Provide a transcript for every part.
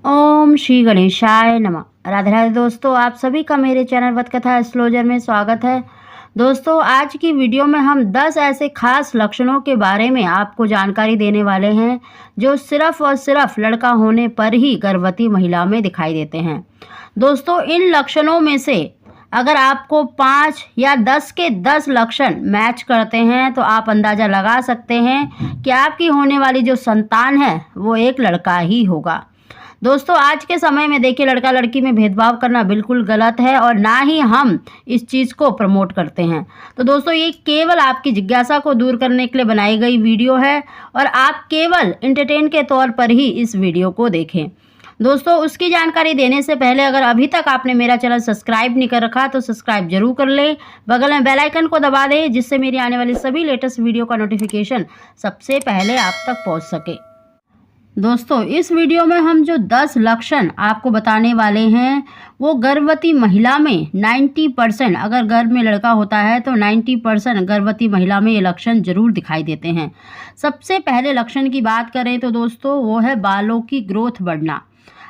ओम श्री गणेशाय नमः। राधे राधे दोस्तों, आप सभी का मेरे चैनल वत कथा एस्ट्रोलॉजर में स्वागत है। दोस्तों, आज की वीडियो में हम 10 ऐसे खास लक्षणों के बारे में आपको जानकारी देने वाले हैं जो सिर्फ और सिर्फ लड़का होने पर ही गर्भवती महिला में दिखाई देते हैं। दोस्तों, इन लक्षणों में से अगर आपको 5 या 10 के 10 लक्षण मैच करते हैं तो आप अंदाज़ा लगा सकते हैं कि आपकी होने वाली जो संतान है वो एक लड़का ही होगा। दोस्तों, आज के समय में देखिए, लड़का लड़की में भेदभाव करना बिल्कुल गलत है और ना ही हम इस चीज़ को प्रमोट करते हैं। तो दोस्तों, ये केवल आपकी जिज्ञासा को दूर करने के लिए बनाई गई वीडियो है और आप केवल एंटरटेन के तौर पर ही इस वीडियो को देखें। दोस्तों, उसकी जानकारी देने से पहले अगर अभी तक आपने मेरा चैनल सब्सक्राइब नहीं कर रखा तो सब्सक्राइब जरूर कर लें। बगल में बेल आइकन को दबा दें जिससे मेरी आने वाली सभी लेटेस्ट वीडियो का नोटिफिकेशन सबसे पहले आप तक पहुँच सके। दोस्तों, इस वीडियो में हम जो 10 लक्षण आपको बताने वाले हैं वो गर्भवती महिला में 90%, अगर गर्भ में लड़का होता है तो 90% गर्भवती महिला में ये लक्षण जरूर दिखाई देते हैं। सबसे पहले लक्षण की बात करें तो दोस्तों वो है बालों की ग्रोथ बढ़ना।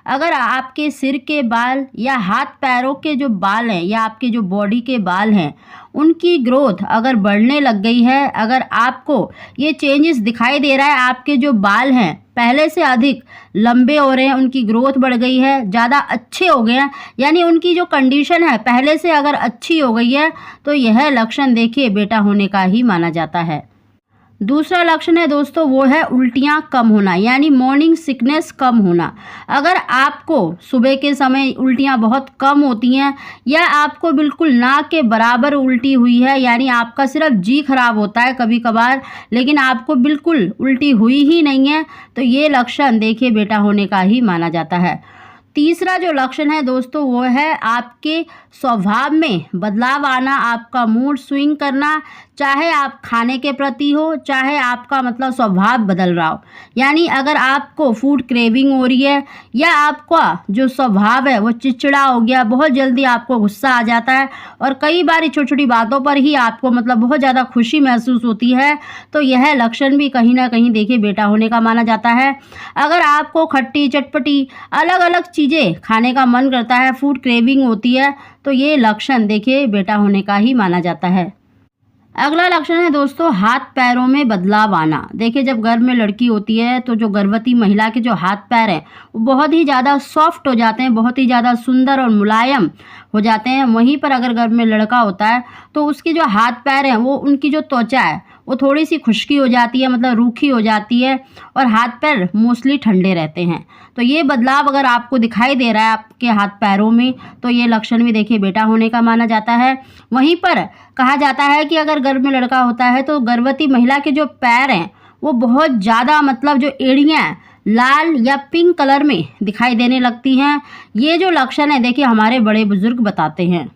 अगर आपके सिर के बाल या हाथ पैरों के जो बाल हैं या आपके जो बॉडी के बाल हैं उनकी ग्रोथ अगर बढ़ने लग गई है, अगर आपको ये चेंजेस दिखाई दे रहा है, आपके जो बाल हैं पहले से अधिक लंबे हो रहे हैं, उनकी ग्रोथ बढ़ गई है, ज़्यादा अच्छे हो गए हैं, यानी उनकी जो कंडीशन है पहले से अगर अच्छी हो गई है तो यह लक्षण देखिए बेटा होने का ही माना जाता है। दूसरा लक्षण है दोस्तों वो है उल्टियाँ कम होना, यानी मॉर्निंग सिकनेस कम होना। अगर आपको सुबह के समय उल्टियाँ बहुत कम होती हैं या आपको बिल्कुल ना के बराबर उल्टी हुई है, यानी आपका सिर्फ जी खराब होता है कभी कभार लेकिन आपको बिल्कुल उल्टी हुई ही नहीं है, तो ये लक्षण देखिए बेटा होने का ही माना जाता है। तीसरा जो लक्षण है दोस्तों वो है आपके स्वभाव में बदलाव आना, आपका मूड स्विंग करना, चाहे आप खाने के प्रति हो चाहे आपका मतलब स्वभाव बदल रहा हो। यानी अगर आपको फूड क्रेविंग हो रही है या आपका जो स्वभाव है वो चिड़चिड़ा हो गया, बहुत जल्दी आपको गुस्सा आ जाता है और कई बार छोटी छोटी बातों पर ही आपको मतलब बहुत ज़्यादा खुशी महसूस होती है, तो यह लक्षण भी कहीं ना कहीं देखिए बेटा होने का माना जाता है। अगर आपको खट्टी चटपटी अलग अलग चीज़ें खाने का मन करता है, फूड क्रेविंग होती है, तो ये लक्षण देखिए बेटा होने का ही माना जाता है। अगला लक्षण है दोस्तों हाथ पैरों में बदलाव आना। देखिए, जब गर्भ में लड़की होती है तो जो गर्भवती महिला के जो हाथ पैर हैं वो बहुत ही ज़्यादा सॉफ्ट हो जाते हैं, बहुत ही ज़्यादा सुंदर और मुलायम हो जाते हैं। वहीं पर अगर गर्भ में लड़का होता है तो उसके जो हाथ पैर हैं वो उनकी जो त्वचा है वो थोड़ी सी खुश्की हो जाती है, मतलब रूखी हो जाती है और हाथ पैर मोस्टली ठंडे रहते हैं। तो ये बदलाव अगर आपको दिखाई दे रहा है आपके हाथ पैरों में तो ये लक्षण भी देखिए बेटा होने का माना जाता है। वहीं पर कहा जाता है कि अगर गर्भ में लड़का होता है तो गर्भवती महिला के जो पैर हैं वो बहुत ज़्यादा मतलब जो एड़ियाँ लाल या पिंक कलर में दिखाई देने लगती हैं। ये जो लक्षण है देखिए हमारे बड़े बुजुर्ग बताते हैं।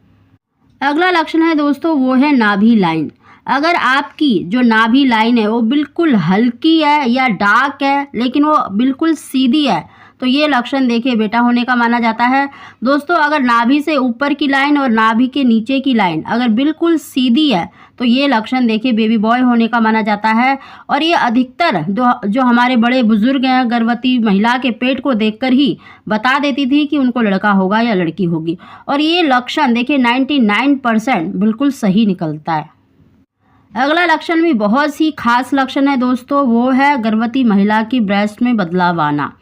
अगला लक्षण है दोस्तों वो है नाभि लाइन। अगर आपकी जो नाभि लाइन है वो बिल्कुल हल्की है या डार्क है लेकिन वो बिल्कुल सीधी है तो ये लक्षण देखिए बेटा होने का माना जाता है। दोस्तों, अगर नाभि से ऊपर की लाइन और नाभि के नीचे की लाइन अगर बिल्कुल सीधी है तो ये लक्षण देखिए बेबी बॉय होने का माना जाता है। और ये अधिकतर जो हमारे बड़े बुजुर्ग हैं गर्भवती महिला के पेट को देखकर ही बता देती थी कि उनको लड़का होगा या लड़की होगी, और ये लक्षण देखिए 99% बिल्कुल सही निकलता है। अगला लक्षण भी बहुत ही खास लक्षण है दोस्तों, वो है गर्भवती महिला की ब्रेस्ट में बदलाव आना।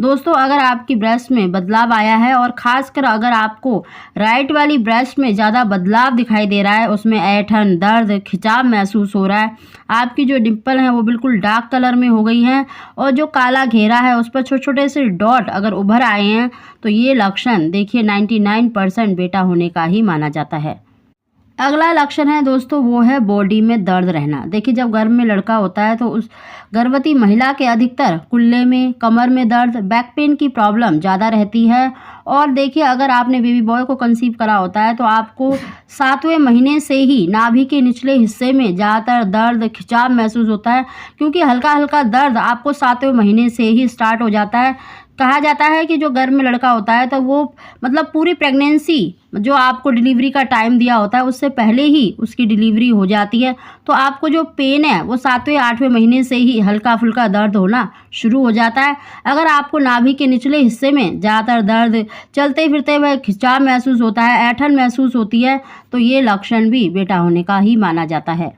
दोस्तों, अगर आपकी ब्रेस्ट में बदलाव आया है और ख़ासकर अगर आपको राइट वाली ब्रेस्ट में ज़्यादा बदलाव दिखाई दे रहा है, उसमें ऐंठन, दर्द, खिंचाव महसूस हो रहा है, आपकी जो डिम्पल हैं वो बिल्कुल डार्क कलर में हो गई हैं और जो काला घेरा है उस पर छोटे छोटे से डॉट अगर उभर आए हैं तो ये लक्षण देखिए 99% बेटा होने का ही माना जाता है। अगला लक्षण है दोस्तों वो है बॉडी में दर्द रहना। देखिए, जब गर्भ में लड़का होता है तो उस गर्भवती महिला के अधिकतर कुल्ले में, कमर में दर्द, बैक पेन की प्रॉब्लम ज़्यादा रहती है। और देखिए, अगर आपने बेबी बॉय को कंसीव करा होता है तो आपको 7वें महीने से ही नाभि के निचले हिस्से में ज़्यादातर दर्द, खिंचाव महसूस होता है, क्योंकि हल्का हल्का दर्द आपको 7वें महीने से ही स्टार्ट हो जाता है। कहा जाता है कि जो गर्भ में लड़का होता है तो वो मतलब पूरी प्रेगनेंसी जो आपको डिलीवरी का टाइम दिया होता है उससे पहले ही उसकी डिलीवरी हो जाती है, तो आपको जो पेन है वो 7वें 8वें महीने से ही हल्का फुल्का दर्द होना शुरू हो जाता है। अगर आपको नाभि के निचले हिस्से में ज़्यादातर दर्द, चलते फिरते हुए खिंचाव महसूस होता है, ऐंठन महसूस होती है, तो ये लक्षण भी बेटा होने का ही माना जाता है।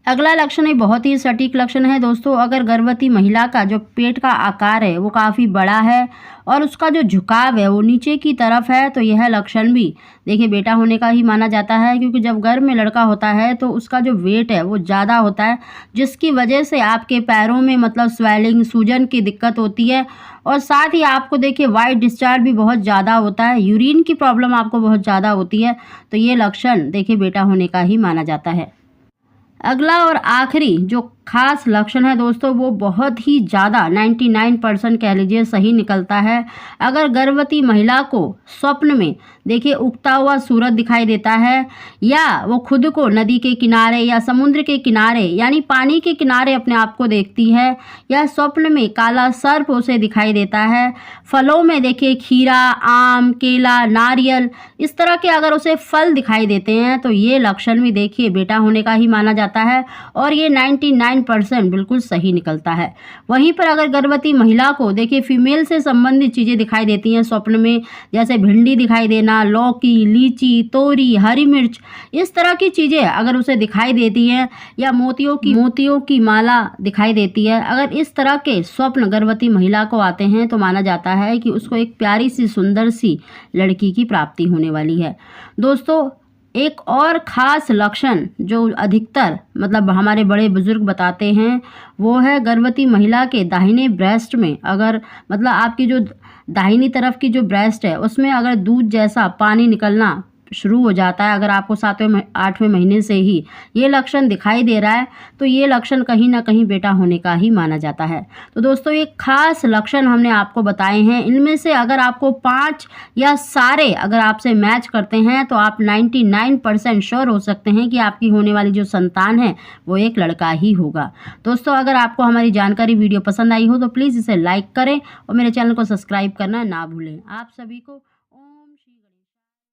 अगला लक्षण एक बहुत ही सटीक लक्षण है दोस्तों। अगर गर्भवती महिला का जो पेट का आकार है वो काफ़ी बड़ा है और उसका जो झुकाव है वो नीचे की तरफ है, तो यह लक्षण भी देखिए बेटा होने का ही माना जाता है। क्योंकि जब गर्भ में लड़का होता है तो उसका जो वेट है वो ज़्यादा होता है, जिसकी वजह से आपके पैरों में मतलब स्वेलिंग, सूजन की दिक्कत होती है और साथ ही आपको देखिए वाइट डिस्चार्ज भी बहुत ज़्यादा होता है, यूरिन की प्रॉब्लम आपको बहुत ज़्यादा होती है। तो ये लक्षण देखिए बेटा होने का ही माना जाता है। अगला और आखिरी जो खास लक्षण है दोस्तों वो बहुत ही ज़्यादा 99% कह लीजिए सही निकलता है। अगर गर्भवती महिला को स्वप्न में देखिए उगता हुआ सूरज दिखाई देता है या वो खुद को नदी के किनारे या समुद्र के किनारे यानी पानी के किनारे अपने आप को देखती है, या स्वप्न में काला सर्प उसे दिखाई देता है, फलों में देखिए खीरा, आम, केला, नारियल, इस तरह के अगर उसे फल दिखाई देते हैं तो ये लक्षण भी देखिए बेटा होने का ही माना जाता है और ये 99% बिल्कुल सही निकलता है। वहीं पर अगर गर्भवती महिला को देखिए फीमेल से संबंधित चीज़ें दिखाई देती हैं स्वप्न में, जैसे भिंडी दिखाई देना, लौकी, लीची, तोरी, हरी मिर्च, इस तरह की चीज़ें अगर उसे दिखाई देती हैं या मोतियों की माला दिखाई देती है, अगर इस तरह के स्वप्न गर्भवती महिला को आते हैं तो माना जाता है कि उसको एक प्यारी सी सुंदर सी लड़की की प्राप्ति होने वाली है। दोस्तों एक और ख़ास लक्षण जो अधिकतर मतलब हमारे बड़े बुजुर्ग बताते हैं वो है गर्भवती महिला के दाहिने ब्रेस्ट में, अगर मतलब आपकी जो दाहिनी तरफ की जो ब्रेस्ट है उसमें अगर दूध जैसा पानी निकलना शुरू हो जाता है, अगर आपको 7वें 8वें महीने से ही ये लक्षण दिखाई दे रहा है तो ये लक्षण कहीं ना कहीं बेटा होने का ही माना जाता है। तो दोस्तों ये खास लक्षण हमने आपको बताए हैं, इनमें से अगर आपको 5 या सारे अगर आपसे मैच करते हैं तो आप 99% श्योर हो सकते हैं कि आपकी होने वाली जो संतान है वो एक लड़का ही होगा। दोस्तों अगर आपको हमारी जानकारी वीडियो पसंद आई हो तो प्लीज़ इसे लाइक करें और मेरे चैनल को सब्सक्राइब करना ना भूलें। आप सभी को